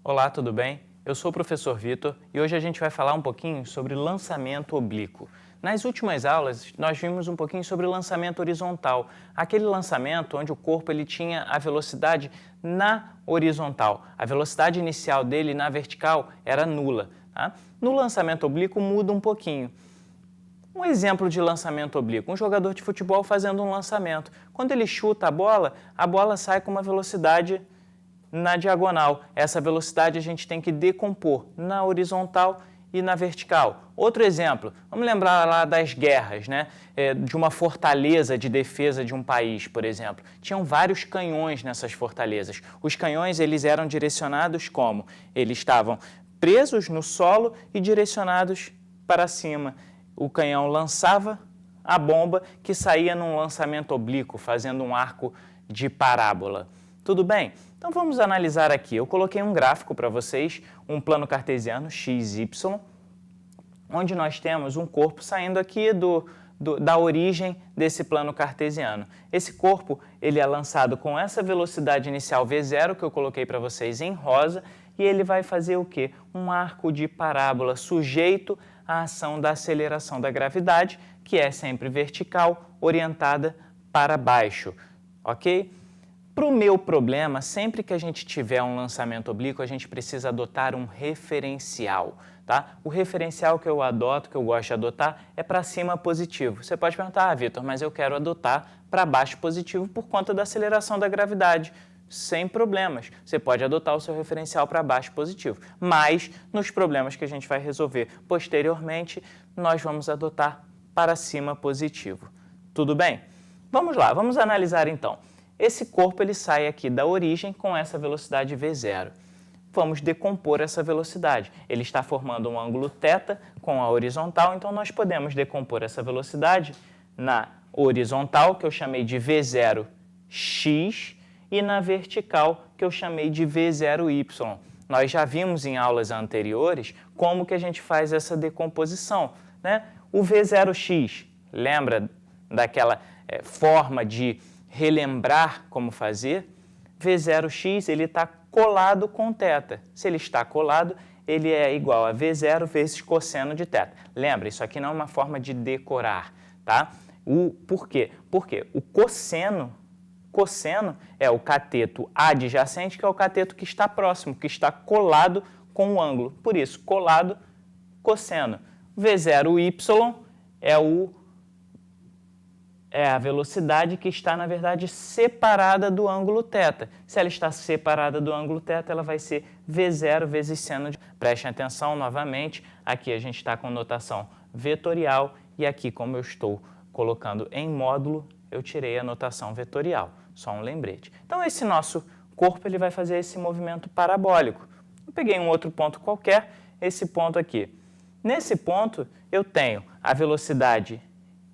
Olá, tudo bem? Eu sou o professor Vitor e hoje a gente vai falar um pouquinho sobre lançamento oblíquo. Nas últimas aulas, nós vimos um pouquinho sobre lançamento horizontal, aquele lançamento onde o corpo ele tinha a velocidade na horizontal. A velocidade inicial dele na vertical era nula. Tá? No lançamento oblíquo muda um pouquinho. Um exemplo de lançamento oblíquo, um jogador de futebol fazendo um lançamento. Quando ele chuta a bola sai com uma velocidade na diagonal. Essa velocidade a gente tem que decompor na horizontal e na vertical. Outro exemplo, vamos lembrar lá das guerras, né? De uma fortaleza de defesa de um país, por exemplo. Tinham vários canhões nessas fortalezas. Os canhões eles eram direcionados como? Eles estavam presos no solo e direcionados para cima. O canhão lançava a bomba que saía num lançamento oblíquo, fazendo um arco de parábola. Tudo bem? Então vamos analisar aqui. Eu coloquei um gráfico para vocês, um plano cartesiano x, y, onde nós temos um corpo saindo aqui da origem desse plano cartesiano. Esse corpo ele é lançado com essa velocidade inicial v0 que eu coloquei para vocês em rosa e ele vai fazer o quê? Um arco de parábola sujeito à ação da aceleração da gravidade, que é sempre vertical, orientada para baixo, ok? Para o meu problema, sempre que a gente tiver um lançamento oblíquo, a gente precisa adotar um referencial, tá? O referencial que eu adoto, que eu gosto de adotar, é para cima positivo. Você pode perguntar, Vitor, mas eu quero adotar para baixo positivo por conta da aceleração da gravidade. Sem problemas, você pode adotar o seu referencial para baixo positivo, mas nos problemas que a gente vai resolver posteriormente, nós vamos adotar para cima positivo. Tudo bem? Vamos lá, vamos analisar então. Esse corpo ele sai aqui da origem com essa velocidade v0. Vamos decompor essa velocidade. Ele está formando um ângulo θ com a horizontal, então nós podemos decompor essa velocidade na horizontal, que eu chamei de v0x, e na vertical, que eu chamei de v0y. Nós já vimos em aulas anteriores como que a gente faz essa decomposição, né? O v0x, lembra daquela forma de relembrar como fazer? V0x ele está colado com θ. Se ele está colado, ele é igual a V0 vezes cosseno de θ. Lembra, isso aqui não é uma forma de decorar, tá? Por quê? Porque o cosseno é o cateto adjacente, que é o cateto que está próximo, que está colado com o ângulo. Por isso, colado, cosseno. V0y é a velocidade que está, na verdade, separada do ângulo θ. Se ela está separada do ângulo θ, ela vai ser V0 vezes seno de... Prestem atenção novamente, aqui a gente está com notação vetorial e aqui, como eu estou colocando em módulo, eu tirei a notação vetorial. Só um lembrete. Então, esse nosso corpo ele vai fazer esse movimento parabólico. Eu peguei um outro ponto qualquer, esse ponto aqui. Nesse ponto, eu tenho a velocidade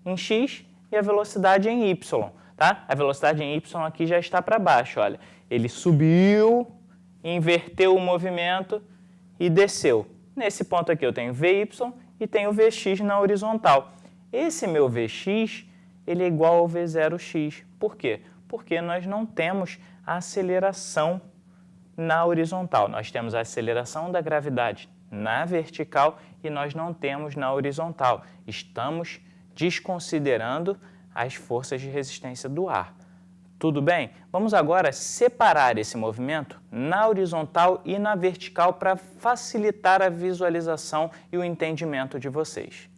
em x e a velocidade em y, tá? A velocidade em y aqui já está para baixo, olha. Ele subiu, inverteu o movimento e desceu. Nesse ponto aqui eu tenho vy e tenho vx na horizontal. Esse meu vx, ele é igual ao v0x. Por quê? Porque nós não temos a aceleração na horizontal. Nós temos a aceleração da gravidade na vertical e nós não temos na horizontal. Estamos desconsiderando as forças de resistência do ar. Tudo bem? Vamos agora separar esse movimento na horizontal e na vertical para facilitar a visualização e o entendimento de vocês.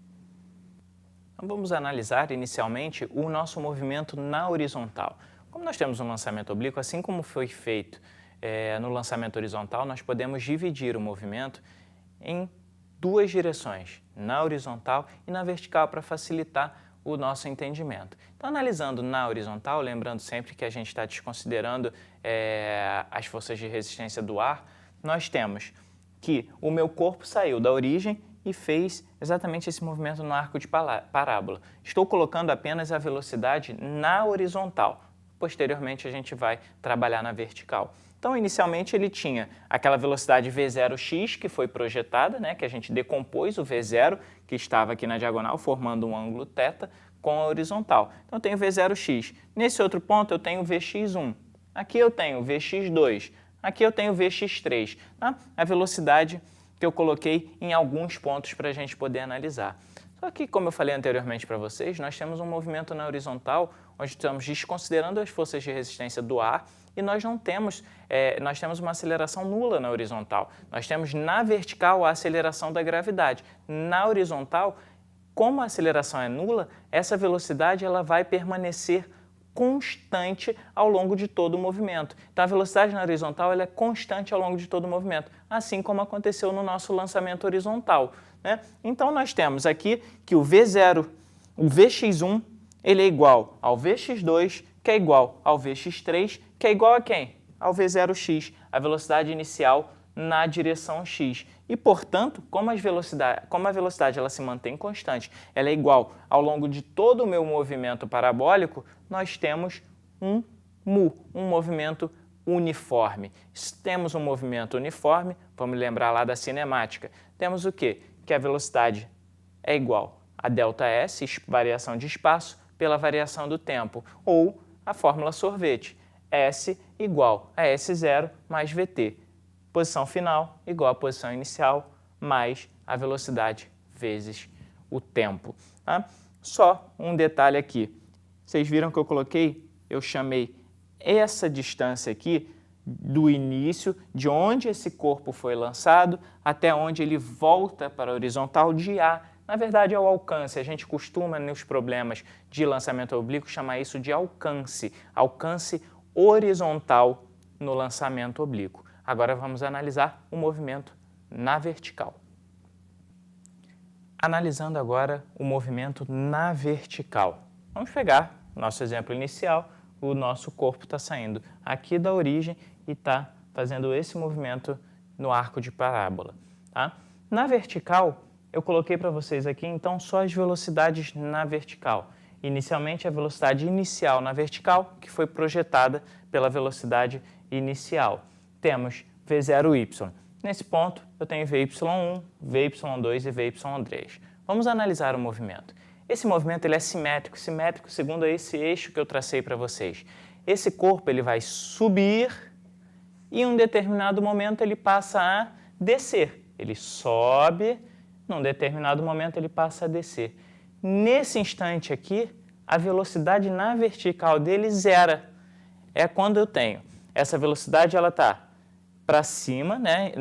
Então, vamos analisar inicialmente o nosso movimento na horizontal. Como nós temos um lançamento oblíquo, assim como foi feito no lançamento horizontal, nós podemos dividir o movimento em duas direções, na horizontal e na vertical, para facilitar o nosso entendimento. Então, analisando na horizontal, lembrando sempre que a gente está desconsiderando as forças de resistência do ar, nós temos que o meu corpo saiu da origem e fez exatamente esse movimento no arco de parábola. Estou colocando apenas a velocidade na horizontal. Posteriormente, a gente vai trabalhar na vertical. Então, inicialmente, ele tinha aquela velocidade v0x que foi projetada, né, que a gente decompôs o v0, que estava aqui na diagonal, formando um ângulo θ com a horizontal. Então, eu tenho v0x. Nesse outro ponto, eu tenho vx1. Aqui eu tenho vx2. aqui eu tenho Vx3, tá? A velocidade que eu coloquei em alguns pontos para a gente poder analisar. Só que, como eu falei anteriormente para vocês, nós temos um movimento na horizontal, onde estamos desconsiderando as forças de resistência do ar e nós temos uma aceleração nula na horizontal. Nós temos na vertical a aceleração da gravidade. Na horizontal, como a aceleração é nula, essa velocidade ela vai permanecer constante ao longo de todo o movimento. Então, a velocidade na horizontal ela é constante ao longo de todo o movimento, assim como aconteceu no nosso lançamento horizontal, né? Então, nós temos aqui que o V0, o Vx1, ele é igual ao Vx2, que é igual ao Vx3, que é igual a quem? Ao V0x, a velocidade inicial na direção x. E, portanto, como a velocidade ela se mantém constante, ela é igual ao longo de todo o meu movimento parabólico, nós temos um mu, um movimento uniforme. Se temos um movimento uniforme, vamos lembrar lá da cinemática, temos o quê? Que a velocidade é igual a ΔS, variação de espaço, pela variação do tempo, ou a fórmula sorvete, S igual a S0 mais VT. Posição final igual a posição inicial mais a velocidade vezes o tempo. Tá? Só um detalhe aqui. Vocês viram que eu chamei essa distância aqui do início, de onde esse corpo foi lançado, até onde ele volta para a horizontal de A. Na verdade, é o alcance. A gente costuma, nos problemas de lançamento oblíquo, chamar isso de alcance. Alcance horizontal no lançamento oblíquo. Agora vamos analisar o movimento na vertical. Analisando agora o movimento na vertical. Vamos pegar nosso exemplo inicial, o nosso corpo está saindo aqui da origem e está fazendo esse movimento no arco de parábola. Tá? Na vertical, eu coloquei para vocês aqui então só as velocidades na vertical. Inicialmente a velocidade inicial na vertical, que foi projetada pela velocidade inicial. Temos V0y. Nesse ponto, eu tenho Vy1, Vy2 e Vy3. Vamos analisar o movimento. Esse movimento ele é simétrico segundo esse eixo que eu tracei para vocês. Esse corpo ele vai subir e em um determinado momento ele passa a descer. Ele sobe, num determinado momento ele passa a descer. Nesse instante aqui, a velocidade na vertical dele zera. É quando eu tenho essa velocidade, ela está para cima, né?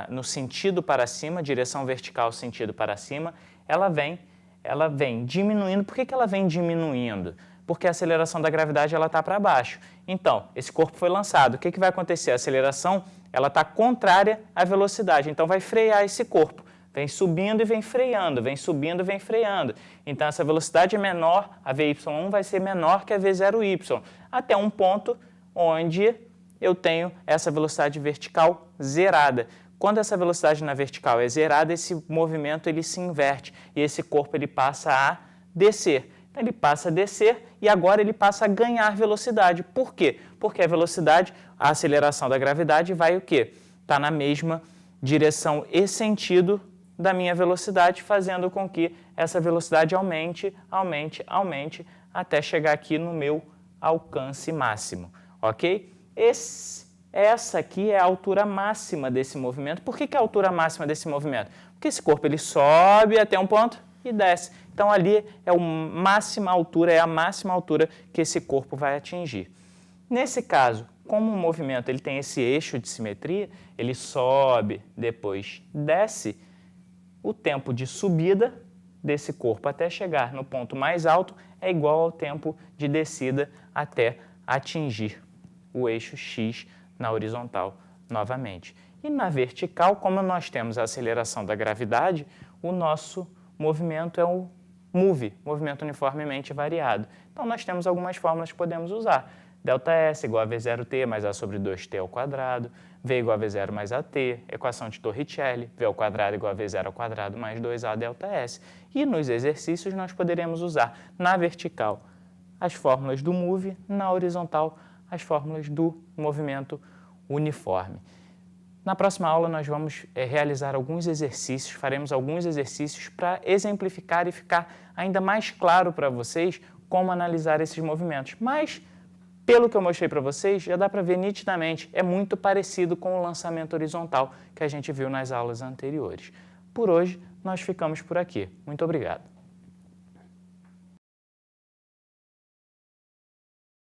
No sentido para cima, direção vertical, sentido para cima, ela vem diminuindo. Por que ela vem diminuindo? Porque a aceleração da gravidade está para baixo. Então, esse corpo foi lançado. O que vai acontecer? A aceleração está contrária à velocidade. Então, vai frear esse corpo. Vem subindo e vem freando, vem subindo e vem freando. Então, essa velocidade é menor, a Vy1 vai ser menor que a V0y, até um ponto onde eu tenho essa velocidade vertical zerada. Quando essa velocidade na vertical é zerada, esse movimento ele se inverte e esse corpo ele passa a descer. Então, ele passa a descer e agora ele passa a ganhar velocidade. Por quê? Porque a velocidade, a aceleração da gravidade vai o quê? Está na mesma direção e sentido da minha velocidade, fazendo com que essa velocidade aumente, aumente, até chegar aqui no meu alcance máximo, ok? Essa aqui é a altura máxima desse movimento. Por que é a altura máxima desse movimento? Porque esse corpo ele sobe até um ponto e desce. Então, ali é a máxima altura que esse corpo vai atingir. Nesse caso, como o movimento ele tem esse eixo de simetria, ele sobe, depois desce, o tempo de subida desse corpo até chegar no ponto mais alto é igual ao tempo de descida até atingir o eixo X na horizontal novamente. E na vertical, como nós temos a aceleração da gravidade, o nosso movimento é o MOVE, movimento uniformemente variado. Então, nós temos algumas fórmulas que podemos usar. ΔS igual a V0t mais A sobre 2t ao quadrado, V igual a V0 mais AT, equação de Torricelli, V ao quadrado igual a V0 ao quadrado mais 2A ΔS. E nos exercícios nós poderemos usar na vertical as fórmulas do MOVE, na horizontal as fórmulas do movimento uniforme. Na próxima aula nós vamos realizar alguns exercícios, faremos alguns exercícios para exemplificar e ficar ainda mais claro para vocês como analisar esses movimentos. Mas pelo que eu mostrei para vocês, já dá para ver nitidamente, é muito parecido com o lançamento horizontal que a gente viu nas aulas anteriores. Por hoje, nós ficamos por aqui. Muito obrigado.